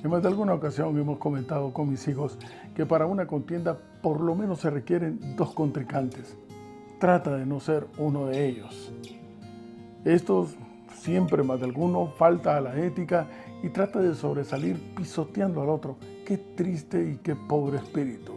En más de alguna ocasión hemos comentado con mis hijos que para una contienda por lo menos se requieren dos contrincantes. Trata de no ser uno de ellos. Estos siempre más de alguno falta a la ética y trata de sobresalir pisoteando al otro. Qué triste y qué pobre espíritu.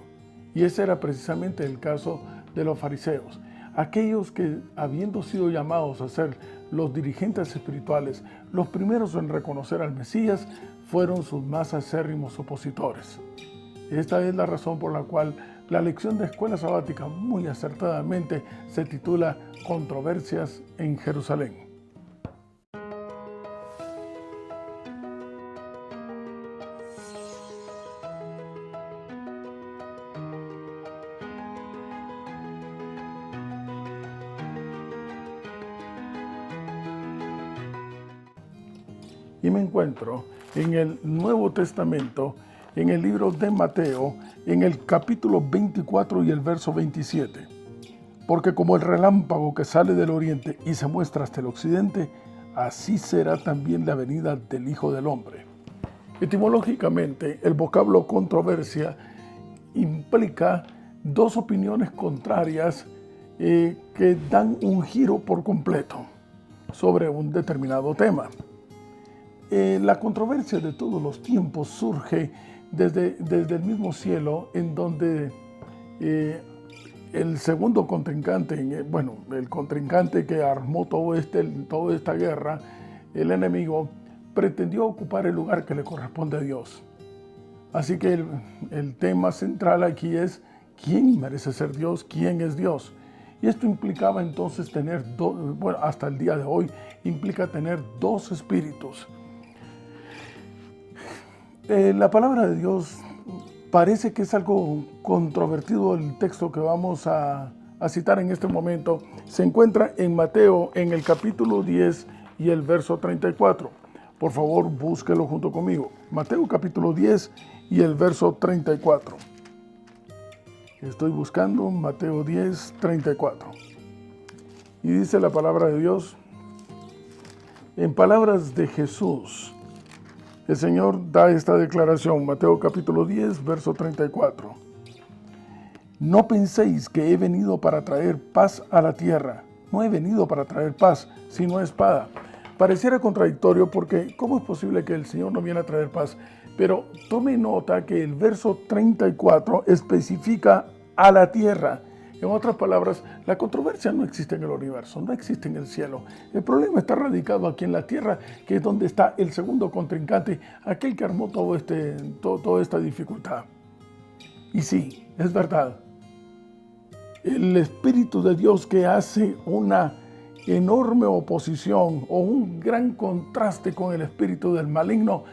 Y ese era precisamente el caso de los fariseos. Aquellos que, habiendo sido llamados a ser los dirigentes espirituales, los primeros en reconocer al Mesías, fueron sus más acérrimos opositores. Esta es la razón por la cual la lección de escuela sabática muy acertadamente se titula Controversias en Jerusalén. Y me encuentro en el Nuevo Testamento, en el libro de Mateo, en el capítulo 24 y el verso 27. Porque como el relámpago que sale del oriente y se muestra hasta el occidente, así será también la venida del Hijo del Hombre. Etimológicamente, el vocablo controversia implica dos opiniones contrarias que dan un giro por completo sobre un determinado tema. La controversia de todos los tiempos surge desde el mismo cielo, en donde el segundo contrincante, el contrincante que armó toda esta guerra, el enemigo, pretendió ocupar el lugar que le corresponde a Dios. Así que el tema central aquí es quién merece ser Dios, quién es Dios. Y esto implicaba entonces tener, hasta el día de hoy, implica tener dos espíritus. La palabra de Dios parece que es algo controvertido. El texto que vamos a citar en este momento se encuentra en Mateo, en el capítulo 10 y el verso 34. Por favor, búsquelo junto conmigo. Mateo capítulo 10 y el verso 34. Estoy buscando Mateo 10, 34. Y dice la palabra de Dios, en palabras de Jesús, el Señor da esta declaración, Mateo capítulo 10, verso 34. No penséis que he venido para traer paz a la tierra. No he venido para traer paz, sino espada. Pareciera contradictorio porque ¿cómo es posible que el Señor no viene a traer paz? Pero tome nota que el verso 34 especifica a la tierra. En otras palabras, la controversia no existe en el universo, no existe en el cielo. El problema está radicado aquí en la tierra, que es donde está el segundo contrincante, aquel que armó toda esta dificultad. Y sí, es verdad. El Espíritu de Dios, que hace una enorme oposición o un gran contraste con el espíritu del maligno,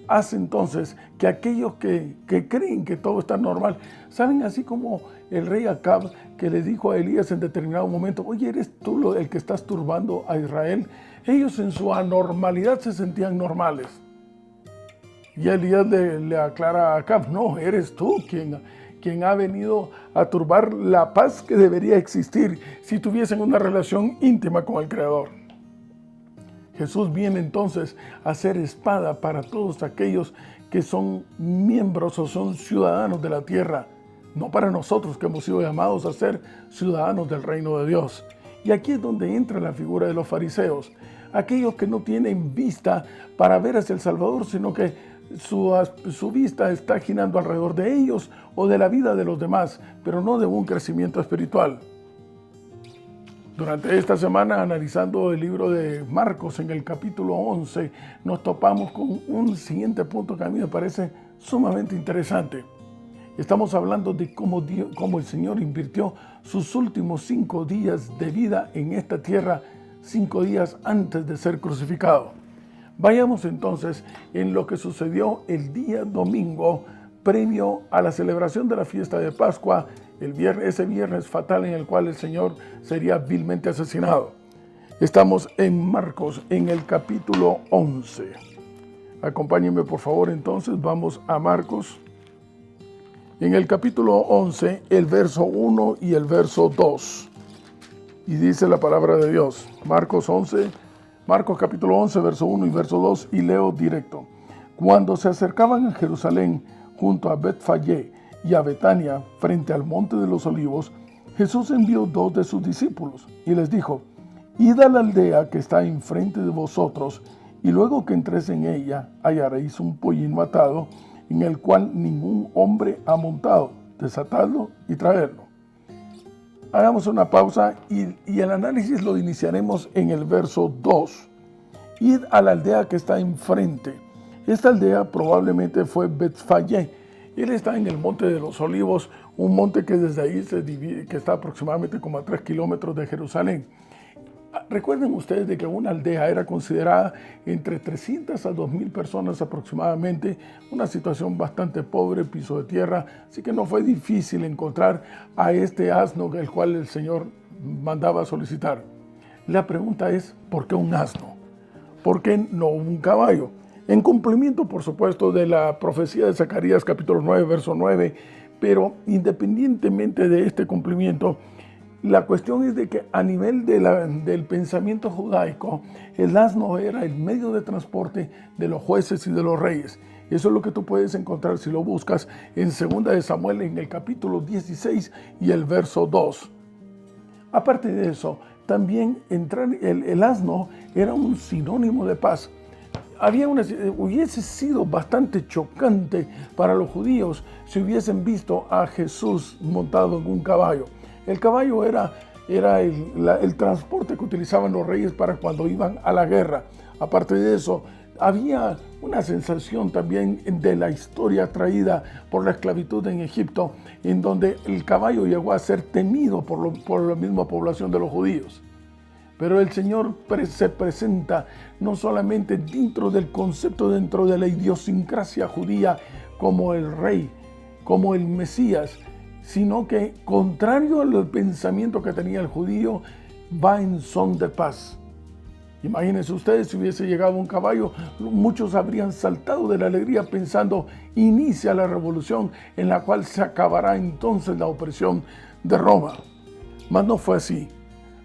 hace entonces que aquellos que creen que todo está normal, saben, así como el rey Acab, que le dijo a Elías en determinado momento, oye, ¿eres tú el que estás turbando a Israel? Ellos en su anormalidad se sentían normales. Y Elías le aclara a Acab, no, eres tú quien ha venido a turbar la paz que debería existir si tuviesen una relación íntima con el Creador. Jesús viene entonces a ser espada para todos aquellos que son miembros o son ciudadanos de la tierra, no para nosotros que hemos sido llamados a ser ciudadanos del reino de Dios. Y aquí es donde entra la figura de los fariseos, aquellos que no tienen vista para ver hacia el Salvador, sino que su vista está girando alrededor de ellos o de la vida de los demás, pero no de un crecimiento espiritual. Durante esta semana, analizando el libro de Marcos en el capítulo 11, nos topamos con un siguiente punto que a mí me parece sumamente interesante. Estamos hablando de cómo el Señor invirtió sus últimos 5 días de vida en esta tierra, 5 días antes de ser crucificado. Vayamos entonces en lo que sucedió el día domingo, previo a la celebración de la fiesta de Pascua, ese viernes fatal en el cual el Señor sería vilmente asesinado. Estamos en Marcos, en el capítulo 11. Acompáñenme por favor, entonces vamos a Marcos. En el capítulo 11, el verso 1 y el verso 2. Y dice la palabra de Dios, Marcos capítulo 11, verso 1 y verso 2, y leo directo. Cuando se acercaban a Jerusalén, junto a Betfagé y a Betania, frente al monte de los olivos, Jesús envió 2 de sus discípulos y les dijo: Id a la aldea que está enfrente de vosotros, y luego que entréis en ella, hallaréis un pollino atado, en el cual ningún hombre ha montado. Desatadlo y traedlo. Hagamos una pausa y el análisis lo iniciaremos en el verso 2. Id a la aldea que está enfrente. Esta aldea probablemente fue Betfagé. Él está en el monte de los olivos, un monte que desde ahí se divide, que está aproximadamente como a 3 kilómetros de Jerusalén. Recuerden ustedes de que una aldea era considerada entre 300 a 2,000 personas aproximadamente, una situación bastante pobre, piso de tierra, así que no fue difícil encontrar a este asno el cual el Señor mandaba solicitar. La pregunta es, ¿por qué un asno? ¿Por qué no un caballo? En cumplimiento, por supuesto, de la profecía de Zacarías capítulo 9, verso 9, pero independientemente de este cumplimiento, la cuestión es de que a nivel del pensamiento judaico, el asno era el medio de transporte de los jueces y de los reyes. Eso es lo que tú puedes encontrar si lo buscas en 2 de Samuel en el capítulo 16 y el verso 2. Aparte de eso, también el asno era un sinónimo de paz. Hubiese sido bastante chocante para los judíos si hubiesen visto a Jesús montado en un caballo. El caballo era el transporte que utilizaban los reyes para cuando iban a la guerra. Aparte de eso, había una sensación también de la historia traída por la esclavitud en Egipto, en donde el caballo llegó a ser temido por la misma población de los judíos. Pero el Señor se presenta no solamente dentro del concepto, dentro de la idiosincrasia judía, como el rey, como el Mesías, sino que, contrario al pensamiento que tenía el judío, va en son de paz. Imagínense ustedes, si hubiese llegado un caballo, muchos habrían saltado de la alegría pensando: inicia la revolución en la cual se acabará entonces la opresión de Roma. Mas no fue así.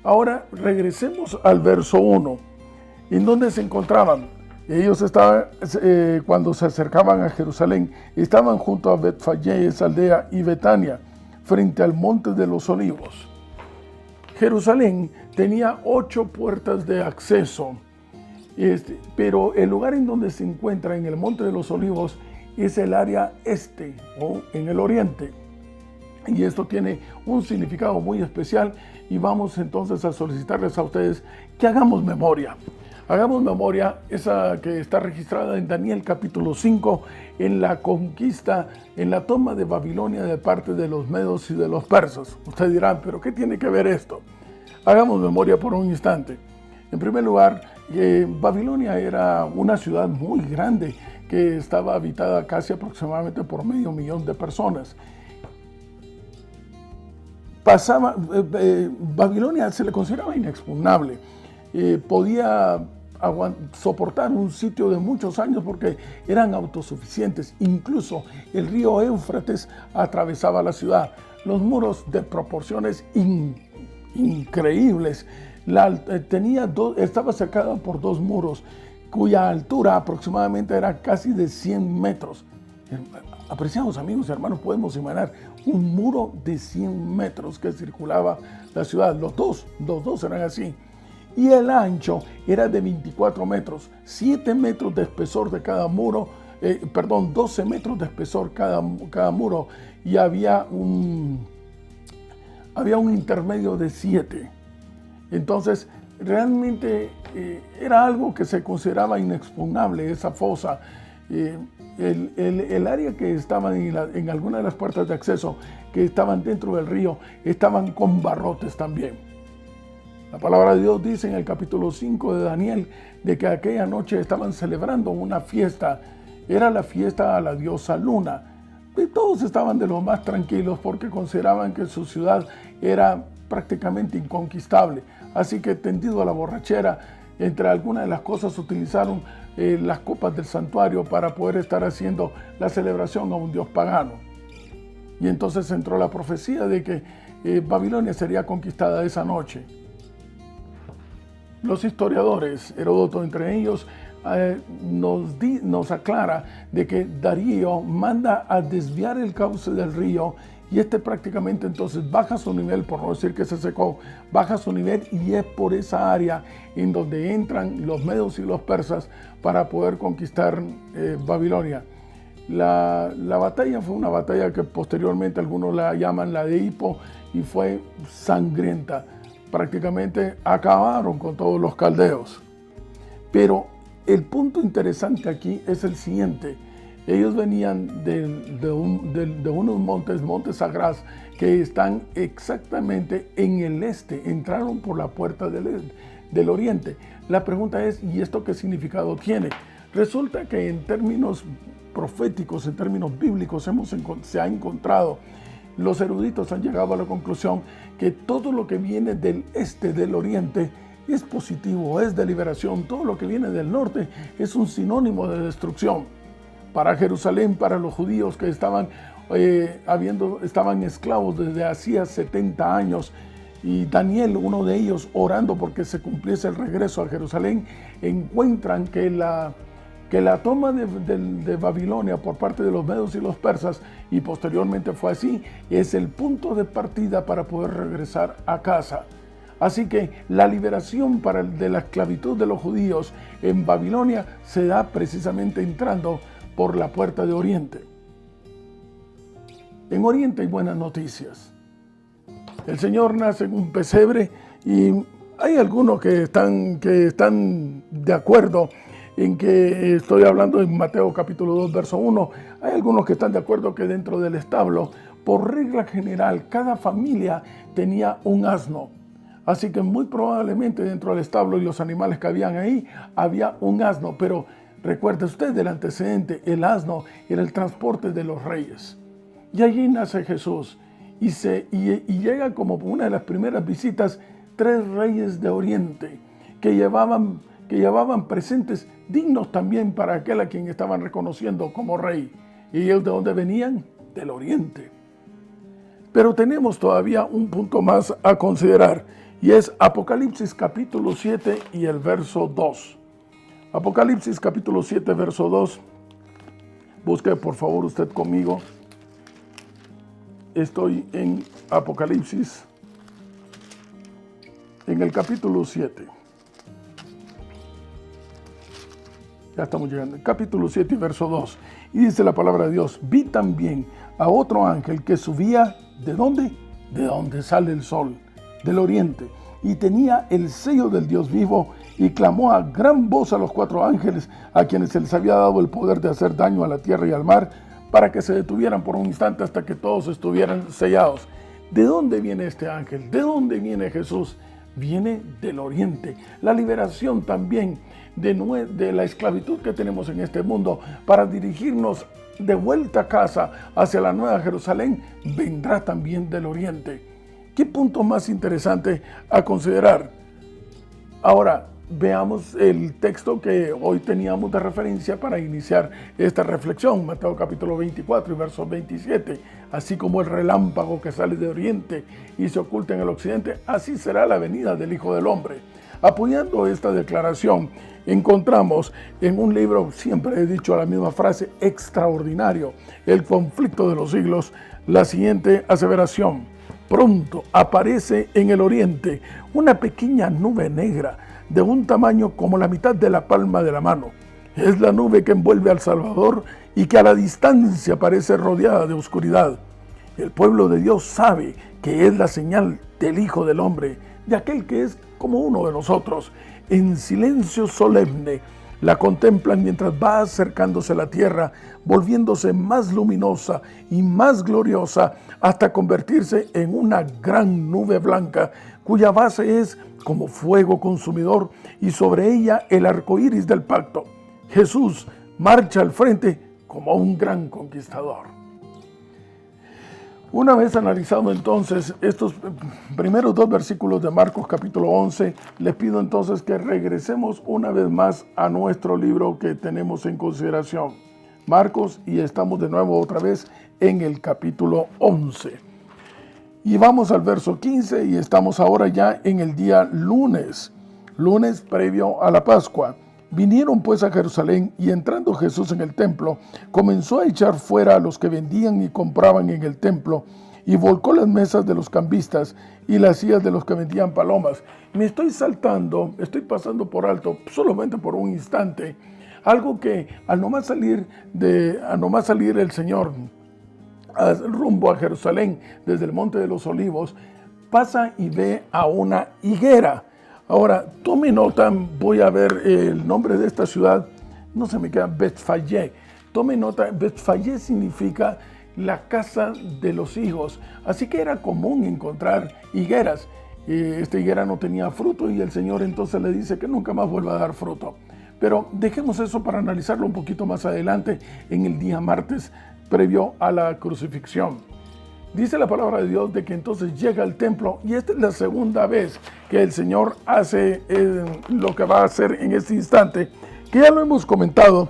Ahora regresemos al verso 1, en donde se encontraban. Ellos estaban, cuando se acercaban a Jerusalén, estaban junto a Betfagé, esa aldea, y Betania, frente al monte de los olivos. Jerusalén tenía 8 puertas de acceso, pero el lugar en donde se encuentra, en el monte de los olivos, es el área este o en el oriente. Y esto tiene un significado muy especial y vamos entonces a solicitarles a ustedes que hagamos memoria. Hagamos memoria esa que está registrada en Daniel capítulo 5, en la conquista, en la toma de Babilonia de parte de los medos y de los persas. Ustedes dirán, ¿pero qué tiene que ver esto? Hagamos memoria por un instante. En primer lugar, Babilonia era una ciudad muy grande que estaba habitada casi aproximadamente por 500,000 de personas. Babilonia se le consideraba inexpugnable. Podía soportar un sitio de muchos años porque eran autosuficientes. Incluso el río Éufrates atravesaba la ciudad. Los muros de proporciones increíbles. Estaba cercada por 2 muros cuya altura aproximadamente era casi de 100 metros. Apreciados amigos y hermanos, podemos imaginar un muro de 100 metros que circulaba la ciudad. Los dos eran así. Y el ancho era de 24 metros, 7 metros de espesor de cada muro, 12 metros de espesor cada muro, y había un intermedio de 7. Entonces, realmente era algo que se consideraba inexpugnable, esa fosa. El área que estaban en alguna de las puertas de acceso, que estaban dentro del río, estaban con barrotes también. La palabra de Dios dice en el capítulo 5 de Daniel de que aquella noche estaban celebrando una fiesta. Era la fiesta a la diosa Luna. Y todos estaban de lo más tranquilos porque consideraban que su ciudad era prácticamente inconquistable. Así que, tendido a la borrachera, entre algunas de las cosas utilizaron las copas del santuario para poder estar haciendo la celebración a un dios pagano. Y entonces entró la profecía de que Babilonia sería conquistada esa noche. Los historiadores, Heródoto entre ellos, nos aclara de que Darío manda a desviar el cauce del río y prácticamente entonces baja su nivel, por no decir que se secó, baja su nivel y es por esa área en donde entran los medos y los persas para poder conquistar Babilonia. La batalla fue una batalla que posteriormente algunos la llaman la de Hipo y fue sangrienta. Prácticamente acabaron con todos los caldeos. Pero el punto interesante aquí es el siguiente. Ellos venían de unos montes sagrados que están exactamente en el este. Entraron por la puerta del oriente. La pregunta es, ¿y esto qué significado tiene? Resulta que en términos proféticos, en términos bíblicos, se ha encontrado, los eruditos han llegado a la conclusión que todo lo que viene del este, del oriente, es positivo, es de liberación. Todo lo que viene del norte es un sinónimo de destrucción. Para Jerusalén, para los judíos que estaban esclavos desde hacía 70 años, y Daniel, uno de ellos, orando porque se cumpliese el regreso a Jerusalén, encuentran que la toma de Babilonia por parte de los medos y los persas, y posteriormente fue así, es el punto de partida para poder regresar a casa. Así que la liberación de la esclavitud de los judíos en Babilonia se da precisamente entrando por la puerta de Oriente. En Oriente hay buenas noticias. El Señor nace en un pesebre y hay algunos que están de acuerdo en que, estoy hablando en Mateo capítulo 2, verso 1, hay algunos que están de acuerdo que dentro del establo, por regla general, cada familia tenía un asno. Así que muy probablemente dentro del establo y los animales que habían ahí, había un asno. Pero recuerde usted del antecedente, el asno era el transporte de los reyes. Y allí nace Jesús y llega como una de las primeras visitas 3 reyes de Oriente que llevaban presentes dignos también para aquel a quien estaban reconociendo como rey. ¿Y ellos de dónde venían? Del Oriente. Pero tenemos todavía un punto más a considerar y es Apocalipsis capítulo 7 y el verso 2. Apocalipsis capítulo 7, verso 2. Busque por favor usted conmigo. Estoy en Apocalipsis, en el capítulo 7. Ya estamos llegando. Capítulo 7, verso 2. Y dice la palabra de Dios: vi también a otro ángel que subía, ¿de dónde? De donde sale el sol, del oriente. Y tenía el sello del Dios vivo y clamó a gran voz a los 4 ángeles a quienes se les había dado el poder de hacer daño a la tierra y al mar, para que se detuvieran por un instante hasta que todos estuvieran sellados. ¿De dónde viene este ángel? ¿De dónde viene Jesús? Viene del oriente. La liberación también de la esclavitud que tenemos en este mundo para dirigirnos de vuelta a casa hacia la Nueva Jerusalén vendrá también del oriente. ¿Qué punto más interesante a considerar? Ahora, veamos el texto que hoy teníamos de referencia para iniciar esta reflexión, Mateo capítulo 24 y verso 27. Así como el relámpago que sale de oriente y se oculta en el occidente, así será la venida del Hijo del Hombre. Apoyando esta declaración, encontramos en un libro, siempre he dicho la misma frase, extraordinario, El conflicto de los siglos, la siguiente aseveración: pronto aparece en el oriente una pequeña nube negra, de un tamaño como la mitad de la palma de la mano. Es la nube que envuelve al Salvador y que a la distancia parece rodeada de oscuridad. El pueblo de Dios sabe que es la señal del Hijo del Hombre, de aquel que es como uno de nosotros. En silencio solemne la contemplan mientras va acercándose a la tierra, volviéndose más luminosa y más gloriosa hasta convertirse en una gran nube blanca, cuya base es como fuego consumidor y sobre ella el arco iris del pacto. Jesús marcha al frente como un gran conquistador. Una vez analizado entonces estos primeros 2 versículos de Marcos capítulo 11, les pido entonces que regresemos una vez más a nuestro libro que tenemos en consideración, Marcos, y estamos de nuevo otra vez en el capítulo 11. Y vamos al verso 15 y estamos ahora ya en el día lunes previo a la Pascua. Vinieron pues a Jerusalén, y entrando Jesús en el templo, comenzó a echar fuera a los que vendían y compraban en el templo, y volcó las mesas de los cambistas y las sillas de los que vendían palomas. Me estoy saltando, estoy pasando por alto, solamente por un instante, algo que al nomás salir el Señor rumbo a Jerusalén desde el Monte de los Olivos, pasa y ve a una higuera. Ahora, tome nota, voy a ver el nombre de esta ciudad, no se me queda, Betfagé. Tome nota, Betfagé significa la casa de los higos, así que era común encontrar higueras. Esta higuera no tenía fruto y el Señor entonces le dice que nunca más vuelva a dar fruto. Pero dejemos eso para analizarlo un poquito más adelante en el día martes previo a la crucifixión. Dice la palabra de Dios de que entonces llega al templo, y esta es la segunda vez que el Señor hace lo que va a hacer en este instante, que ya lo hemos comentado,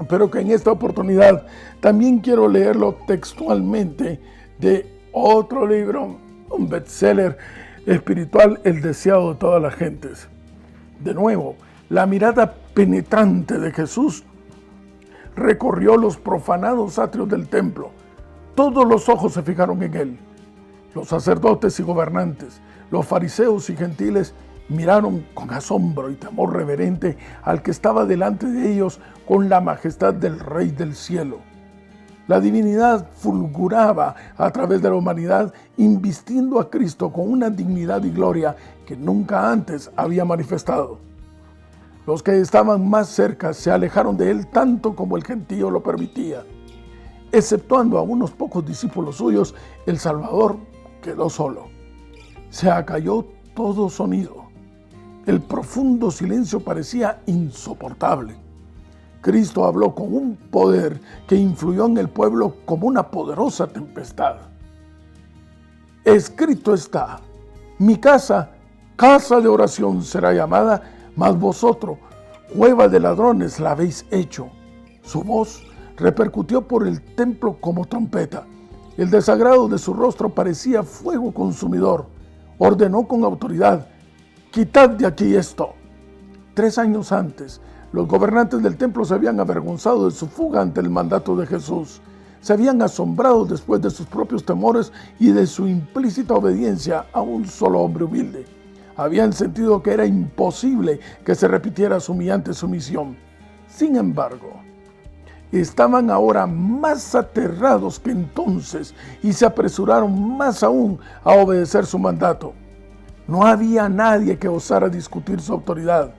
pero que en esta oportunidad también quiero leerlo textualmente de otro libro, un bestseller espiritual, El deseado de todas las gentes. De nuevo, la mirada penetrante de Jesús recorrió los profanados atrios del templo. Todos los ojos se fijaron en él. Los sacerdotes y gobernantes, los fariseos y gentiles miraron con asombro y temor reverente al que estaba delante de ellos con la majestad del Rey del cielo. La divinidad fulguraba a través de la humanidad, invistiendo a Cristo con una dignidad y gloria que nunca antes había manifestado. Los que estaban más cerca se alejaron de él tanto como el gentío lo permitía. Exceptuando a unos pocos discípulos suyos, el Salvador quedó solo. Se acalló todo sonido. El profundo silencio parecía insoportable. Cristo habló con un poder que influyó en el pueblo como una poderosa tempestad. Escrito está: mi casa, casa de oración será llamada, mas vosotros, cueva de ladrones la habéis hecho. Su voz repercutió por el templo como trompeta. El desagrado de su rostro parecía fuego consumidor. Ordenó con autoridad: quitad de aquí esto. 3 años antes, los gobernantes del templo se habían avergonzado de su fuga ante el mandato de Jesús. Se habían asombrado después de sus propios temores y de su implícita obediencia a un solo hombre humilde. Habían sentido que era imposible que se repitiera su humillante sumisión. Sin embargo, estaban ahora más aterrados que entonces y se apresuraron más aún a obedecer su mandato. No había nadie que osara discutir su autoridad.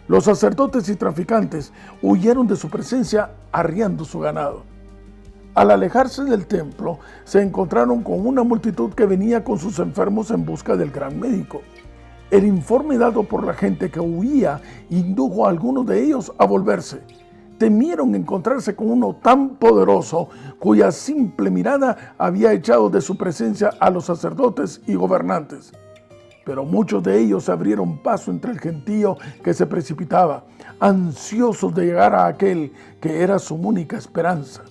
Los sacerdotes y traficantes huyeron de su presencia arriando su ganado. Al alejarse del templo, se encontraron con una multitud que venía con sus enfermos en busca del gran médico. El informe dado por la gente que huía indujo a algunos de ellos a volverse. Temieron encontrarse con uno tan poderoso cuya simple mirada había echado de su presencia a los sacerdotes y gobernantes. Pero muchos de ellos abrieron paso entre el gentío que se precipitaba, ansiosos de llegar a aquel que era su única esperanza.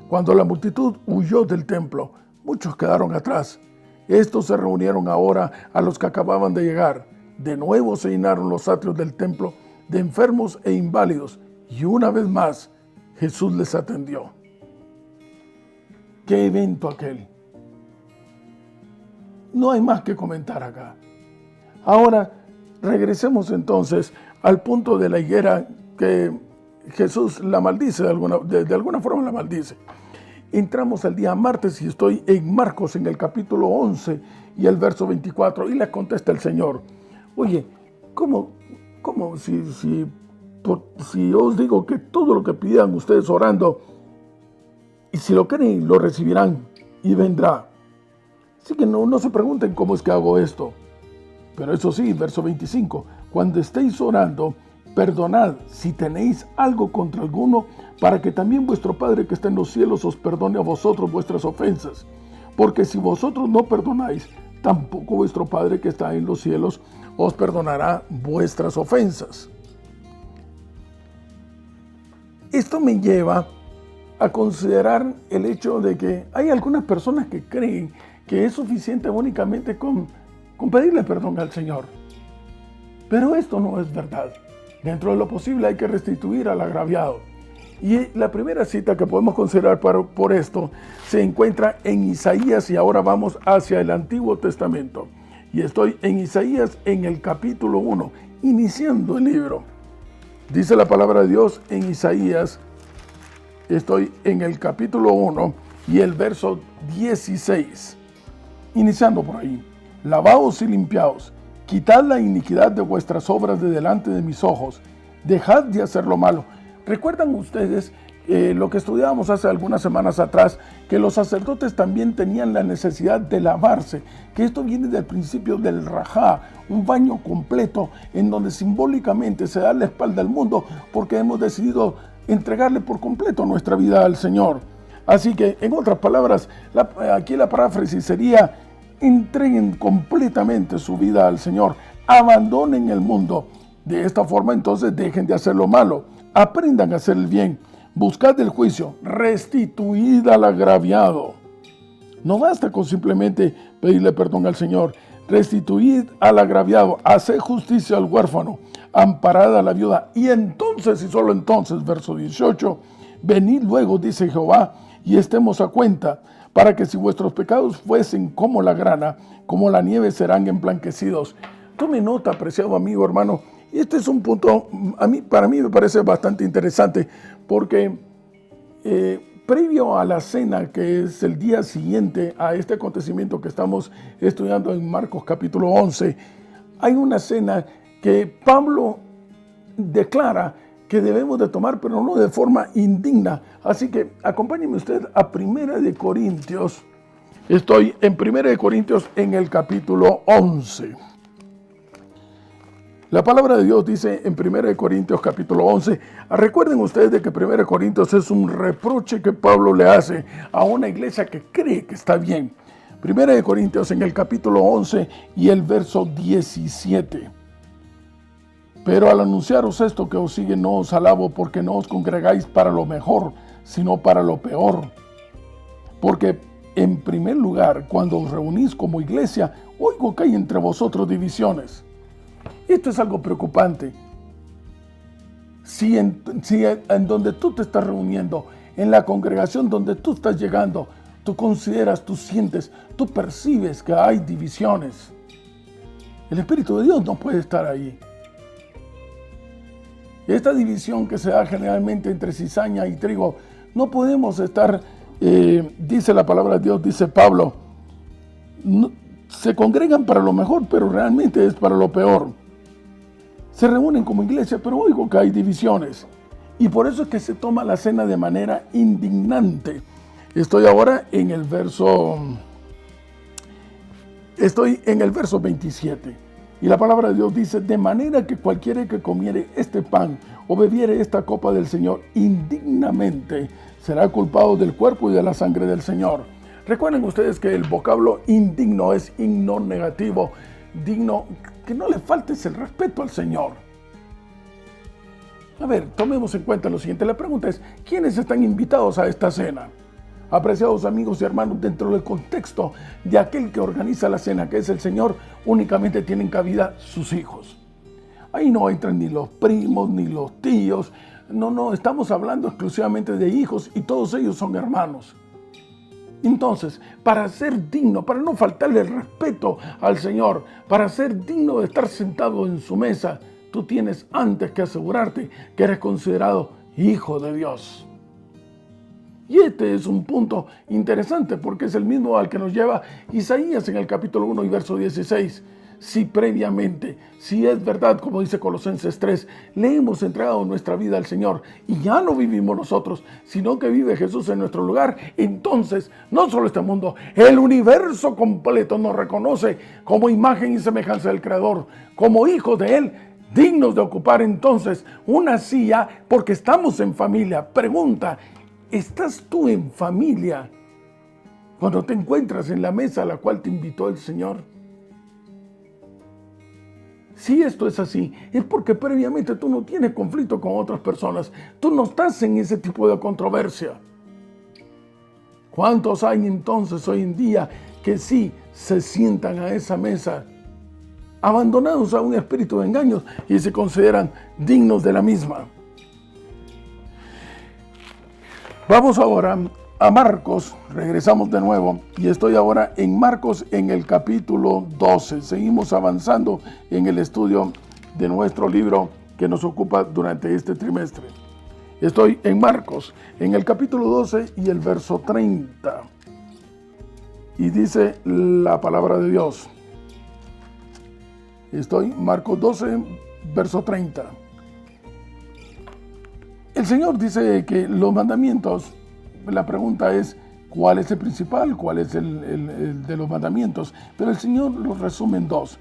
Cuando la multitud huyó del templo, muchos quedaron atrás. Estos se reunieron ahora a los que acababan de llegar. De nuevo se llenaron los atrios del templo de enfermos e inválidos, y una vez más Jesús les atendió. ¿Qué evento aquel? No hay más que comentar acá. Ahora, regresemos entonces al punto de la higuera que Jesús la maldice, de alguna forma la maldice. Entramos al día martes y estoy en Marcos en el capítulo 11 y el verso 24, y le contesta el Señor: oye, ¿cómo si yo os digo que todo lo que pidan ustedes orando, y si lo quieren, lo recibirán y vendrá? Así que no se pregunten cómo es que hago esto. Pero eso sí, verso 25, cuando estéis orando, perdonad si tenéis algo contra alguno, para que también vuestro Padre que está en los cielos os perdone a vosotros vuestras ofensas. Porque si vosotros no perdonáis, tampoco vuestro Padre que está en los cielos os perdonará vuestras ofensas. Esto me lleva a considerar el hecho de que hay algunas personas que creen que es suficiente únicamente con pedirle perdón al Señor. Pero esto no es verdad. Dentro de lo posible hay que restituir al agraviado. Y la primera cita que podemos considerar por esto se encuentra en Isaías, y ahora vamos hacia el Antiguo Testamento. Y estoy en Isaías en el capítulo 1, iniciando el libro. Dice la palabra de Dios en Isaías, estoy en el capítulo 1 y el verso 16. Iniciando por ahí. Lavaos y limpiaos, quitad la iniquidad de vuestras obras de delante de mis ojos, dejad de hacer lo malo. ¿Recuerdan ustedes lo que estudiábamos hace algunas semanas atrás? Que los sacerdotes también tenían la necesidad de lavarse, que esto viene del principio del rajá, un baño completo en donde simbólicamente se da la espalda al mundo porque hemos decidido entregarle por completo nuestra vida al Señor. Así que, en otras palabras, aquí la paráfrasis sería: entreguen completamente su vida al Señor, abandonen el mundo. De esta forma, entonces, dejen de hacer lo malo, aprendan a hacer el bien, buscad el juicio, restituid al agraviado. No basta con simplemente pedirle perdón al Señor. Restituid al agraviado, haced justicia al huérfano, amparad a la viuda. Y entonces, y solo entonces, verso 18, venid luego, dice Jehová, y estemos a cuenta, para que si vuestros pecados fuesen como la grana, como la nieve serán emblanquecidos. Tome nota, apreciado amigo, hermano. Y este es un punto, para mí me parece bastante interesante, porque previo a la cena, que es el día siguiente a este acontecimiento que estamos estudiando en Marcos capítulo 11, hay una cena que Pablo declara que debemos de tomar, pero no de forma indigna. Así que acompáñeme usted a 1 Corintios. Estoy en 1 Corintios en el capítulo 11. La palabra de Dios dice en 1 Corintios capítulo 11, recuerden ustedes de que 1 Corintios es un reproche que Pablo le hace a una iglesia que cree que está bien. 1 Corintios en el capítulo 11 y el verso 17. Pero al anunciaros esto que os sigue, no os alabo, porque no os congregáis para lo mejor, sino para lo peor. Porque en primer lugar, cuando os reunís como iglesia, oigo que hay entre vosotros divisiones. Esto es algo preocupante. Si en donde tú te estás reuniendo, en la congregación donde tú estás llegando, tú consideras, tú sientes, tú percibes que hay divisiones, el Espíritu de Dios no puede estar ahí. Esta división que se da generalmente entre cizaña y trigo, no podemos estar, dice la palabra de Dios, dice Pablo, no, se congregan para lo mejor, pero realmente es para lo peor. Se reúnen como iglesia, pero oigo que hay divisiones. Y por eso es que se toma la cena de manera indignante. Estoy en el verso 27. Y la palabra de Dios dice: de manera que cualquiera que comiere este pan o bebiere esta copa del Señor indignamente, será culpado del cuerpo y de la sangre del Señor. Recuerden ustedes que el vocablo indigno es igno negativo, digno, que no le faltes el respeto al Señor. A ver, tomemos en cuenta lo siguiente. La pregunta es: ¿quiénes están invitados a esta cena? Apreciados amigos y hermanos, dentro del contexto de aquel que organiza la cena, que es el Señor, únicamente tienen cabida sus hijos. Ahí no entran ni los primos, ni los tíos. No, estamos hablando exclusivamente de hijos y todos ellos son hermanos. Entonces, para ser digno, para no faltarle el respeto al Señor, para ser digno de estar sentado en su mesa, tú tienes antes que asegurarte que eres considerado hijo de Dios. Y este es un punto interesante porque es el mismo al que nos lleva Isaías en el capítulo 1 y verso 16. Si previamente, si es verdad, como dice Colosenses 3, le hemos entregado nuestra vida al Señor y ya no vivimos nosotros, sino que vive Jesús en nuestro lugar, entonces no solo este mundo, el universo completo nos reconoce como imagen y semejanza del Creador, como hijos de Él, dignos de ocupar entonces una silla porque estamos en familia. Pregunta: ¿estás tú en familia cuando te encuentras en la mesa a la cual te invitó el Señor? Si esto es así, es porque previamente tú no tienes conflicto con otras personas. Tú no estás en ese tipo de controversia. ¿Cuántos hay entonces hoy en día que sí se sientan a esa mesa abandonados a un espíritu de engaños y se consideran dignos de la misma. Vamos ahora a Marcos, regresamos de nuevo y estoy ahora en Marcos en el capítulo 12. Seguimos avanzando en el estudio de nuestro libro que nos ocupa durante este trimestre. Estoy en Marcos en el capítulo 12 y el verso 30. Y dice la palabra de Dios. Estoy Marcos 12, verso 30. El Señor dice que los mandamientos, la pregunta es, ¿cuál es el principal? ¿Cuál es el de los mandamientos? Pero el Señor los resume en dos.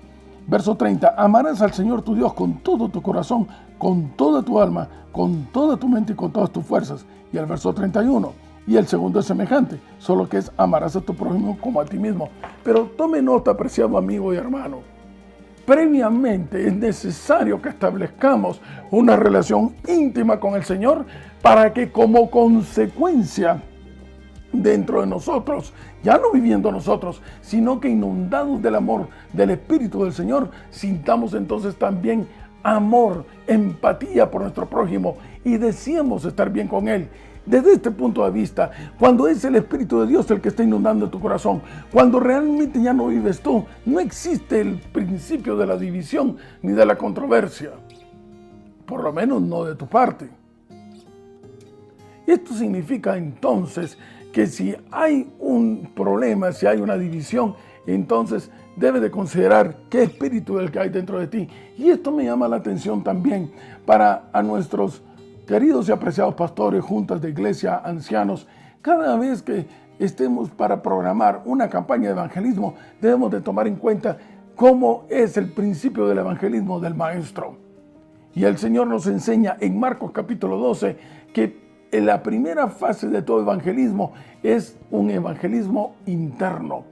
Verso 30, amarás al Señor tu Dios con todo tu corazón, con toda tu alma, con toda tu mente y con todas tus fuerzas. Y el verso 31, y el segundo es semejante, solo que es amarás a tu prójimo como a ti mismo. Pero tome nota, apreciado amigo y hermano. Previamente es necesario que establezcamos una relación íntima con el Señor para que como consecuencia dentro de nosotros, ya no viviendo nosotros, sino que inundados del amor del Espíritu del Señor, sintamos entonces también amor, empatía por nuestro prójimo y deseamos estar bien con Él. Desde este punto de vista, cuando es el Espíritu de Dios el que está inundando tu corazón, cuando realmente ya no vives tú, no existe el principio de la división ni de la controversia, por lo menos no de tu parte. Esto significa entonces que si hay un problema, si hay una división, entonces debe de considerar qué espíritu es el que hay dentro de ti. Y esto me llama la atención también para a nuestros queridos y apreciados pastores, juntas de iglesia, ancianos. Cada vez que estemos para programar una campaña de evangelismo, debemos de tomar en cuenta cómo es el principio del evangelismo del Maestro. Y el Señor nos enseña en Marcos capítulo 12 que la primera fase de todo evangelismo es un evangelismo interno.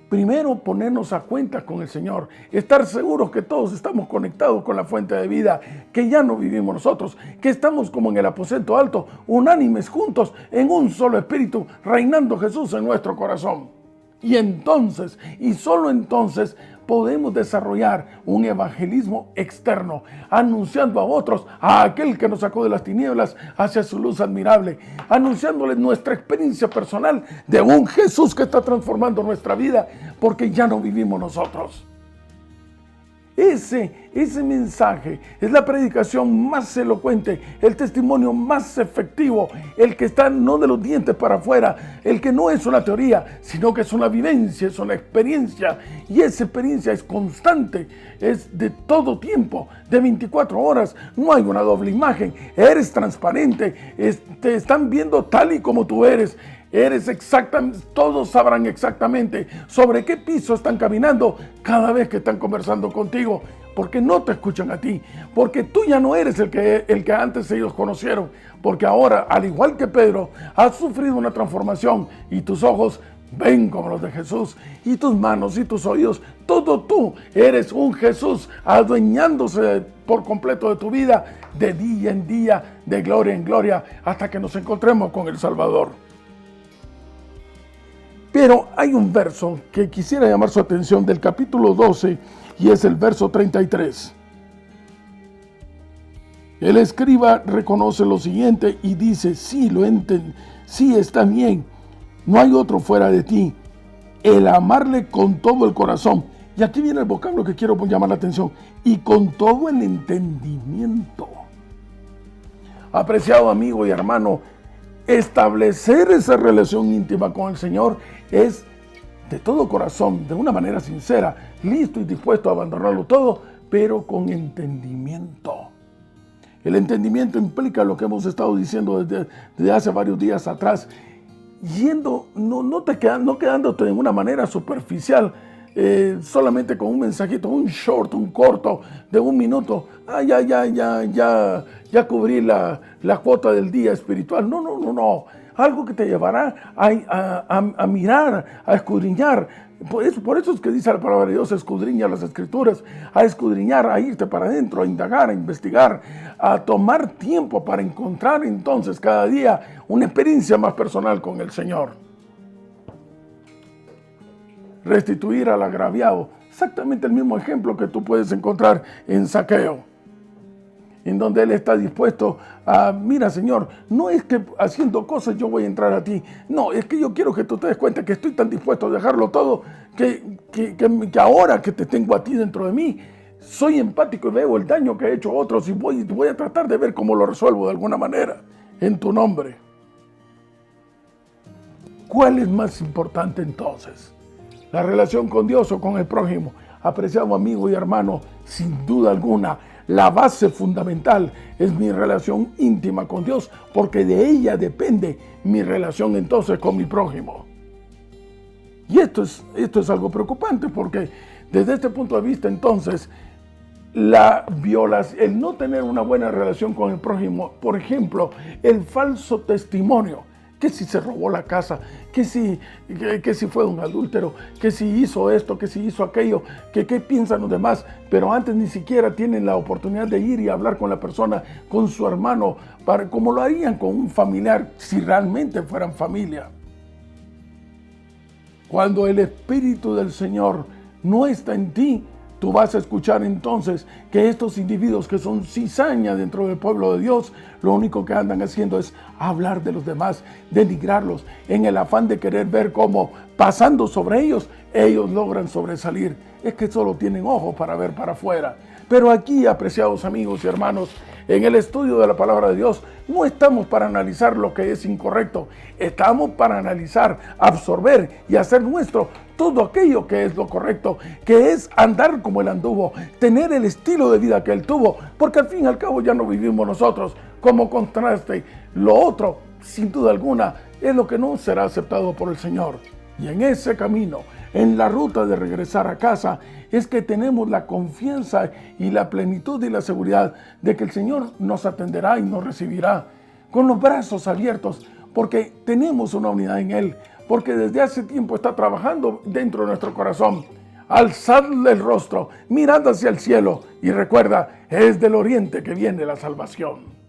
Primero, ponernos a cuenta con el Señor, estar seguros que todos estamos conectados con la fuente de vida, que ya no vivimos nosotros, que estamos como en el aposento alto, unánimes juntos en un solo espíritu, reinando Jesús en nuestro corazón. Y entonces, y solo entonces, podemos desarrollar un evangelismo externo, anunciando a otros a aquel que nos sacó de las tinieblas hacia su luz admirable, anunciándoles nuestra experiencia personal de un Jesús que está transformando nuestra vida, porque ya no vivimos nosotros. Ese mensaje es la predicación más elocuente, el testimonio más efectivo, el que está no de los dientes para afuera, el que no es una teoría, sino que es una vivencia, es una experiencia, y esa experiencia es constante, es de todo tiempo, de 24 horas, no hay una doble imagen, eres transparente, te están viendo tal y como tú eres. Eres exactamente, todos sabrán exactamente sobre qué piso están caminando cada vez que están conversando contigo, porque no te escuchan a ti, porque tú ya no eres el que antes ellos conocieron, porque ahora, al igual que Pedro, has sufrido una transformación y tus ojos ven como los de Jesús, y tus manos y tus oídos, todo tú eres un Jesús adueñándose por completo de tu vida, de día en día, de gloria en gloria, hasta que nos encontremos con el Salvador. Pero hay un verso que quisiera llamar su atención del capítulo 12 y es el verso 33. El escriba reconoce lo siguiente y dice, sí, sí, está bien, no hay otro fuera de ti, el amarle con todo el corazón. Y aquí viene el vocablo que quiero llamar la atención, y con todo el entendimiento. Apreciado amigo y hermano, establecer esa relación íntima con el Señor es de todo corazón, de una manera sincera, listo y dispuesto a abandonarlo todo, pero con entendimiento. El entendimiento implica lo que hemos estado diciendo desde hace varios días atrás, no quedándote de una manera superficial, solamente con un mensajito, un corto de 1 minuto. Ya cubrí la cuota del día espiritual. No. Algo que te llevará a mirar, a escudriñar. Por eso es que dice la palabra de Dios, escudriña las Escrituras, a escudriñar, a irte para adentro, a indagar, a investigar, a tomar tiempo para encontrar entonces cada día una experiencia más personal con el Señor. Restituir al agraviado, exactamente el mismo ejemplo que tú puedes encontrar en Zaqueo, en donde él está dispuesto a, mira Señor, no es que haciendo cosas yo voy a entrar a ti, no, es que yo quiero que tú te des cuenta que estoy tan dispuesto a dejarlo todo, que ahora que te tengo a ti dentro de mí, soy empático y veo el daño que he hecho a otros y voy a tratar de ver cómo lo resuelvo de alguna manera, en tu nombre. ¿Cuál es más importante entonces? ¿La relación con Dios o con el prójimo? Apreciado amigo y hermano, sin duda alguna, la base fundamental es mi relación íntima con Dios, porque de ella depende mi relación entonces con mi prójimo. Y esto es algo preocupante, porque desde este punto de vista entonces, el no tener una buena relación con el prójimo, por ejemplo, el falso testimonio, que si se robó la casa, que si fue un adúltero, que si hizo esto, que si hizo aquello, que qué piensan los demás, pero antes ni siquiera tienen la oportunidad de ir y hablar con la persona, con su hermano, como lo harían con un familiar si realmente fueran familia. Cuando el Espíritu del Señor no está en ti, tú vas a escuchar entonces que estos individuos que son cizaña dentro del pueblo de Dios, lo único que andan haciendo es hablar de los demás, denigrarlos, en el afán de querer ver cómo pasando sobre ellos logran sobresalir. Es que solo tienen ojos para ver para afuera. Pero aquí, apreciados amigos y hermanos, en el estudio de la palabra de Dios, no estamos para analizar lo que es incorrecto. Estamos para analizar, absorber y hacer nuestro todo aquello que es lo correcto, que es andar como él anduvo, tener el estilo de vida que él tuvo, porque al fin y al cabo ya no vivimos nosotros. Como contraste, lo otro, sin duda alguna, es lo que no será aceptado por el Señor. Y en ese camino, en la ruta de regresar a casa, es que tenemos la confianza y la plenitud y la seguridad de que el Señor nos atenderá y nos recibirá con los brazos abiertos, porque tenemos una unidad en Él, porque desde hace tiempo está trabajando dentro de nuestro corazón. Alzadle el rostro, mirad hacia el cielo y recuerda, es del oriente que viene la salvación.